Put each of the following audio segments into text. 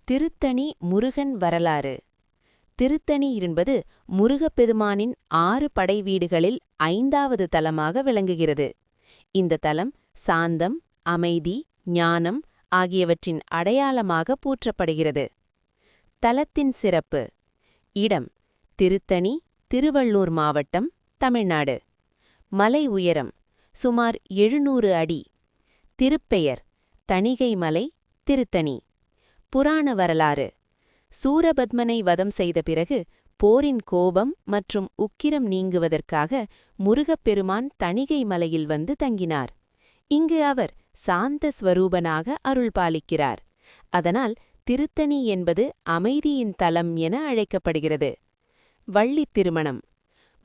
திருத்தணி முருகன் வரலாறு. திருத்தணி என்பது முருகப்பெருமானின் 6 படைவீடுகளில் 5வது தலமாக விளங்குகிறது. இந்த தலம் சாந்தம், அமைதி, ஞானம் ஆகியவற்றின் அடையாளமாக போற்றப்படுகிறது. தலத்தின் சிறப்பு. இடம் திருத்தணி, திருவள்ளூர் மாவட்டம், தமிழ்நாடு. மலை உயரம் சுமார் 700 அடி. திருப்பெயர் தணிகை மலை, திருத்தணி. புராண வரலாறு. சூரபத்மனை வதம் செய்த பிறகு போரின் கோபம் மற்றும் உக்கிரம் நீங்குவதற்காக முருகப்பெருமான் தணிகை மலையில் வந்து தங்கினார். இங்கு அவர் சாந்த ஸ்வரூபனாக அருள் பாலிக்கிறார். அதனால் திருத்தணி என்பது அமைதியின் தலம் என அழைக்கப்படுகிறது. வள்ளி திருமணம்.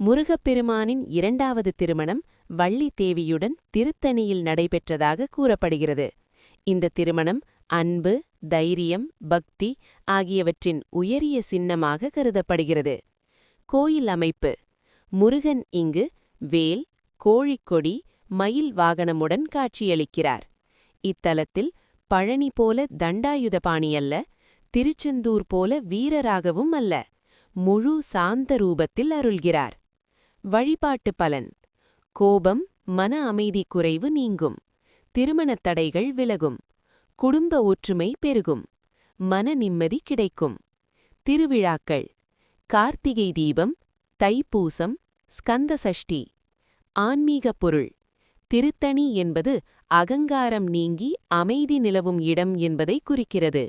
முருகப்பெருமானின் 2வது திருமணம் வள்ளி தேவியுடன் திருத்தணியில் நடைபெற்றதாக கூறப்படுகிறது. இந்த திருமணம் அன்பு, தைரியம், பக்தி ஆகியவற்றின் உயரிய சின்னமாக கருதப்படுகிறது. கோயில் அமைப்பு. முருகன் இங்கு வேல், கோழிக்கொடி, மயில் வாகனமுடன் காட்சியளிக்கிறார். இத்தலத்தில் பழனி போல தண்டாயுதபாணி அல்ல, திருச்செந்தூர் போல வீரராகவும் அல்ல, முழு சாந்த ரூபத்தில் அருள்கிறார். வழிபாட்டு பலன். கோபம், மன அமைதி குறைவு நீங்கும். திருமணத் தடைகள் விலகும். குடும்ப ஒற்றுமை பெருகும். மன நிம்மதி கிடைக்கும். திருவிழாக்கள். கார்த்திகை தீபம், தைப்பூசம், ஸ்கந்த சஷ்டி. ஆன்மீக பொருள். திருத்தணி என்பது அகங்காரம் நீங்கி அமைதி நிலவும் இடம் என்பதை குறிக்கிறது.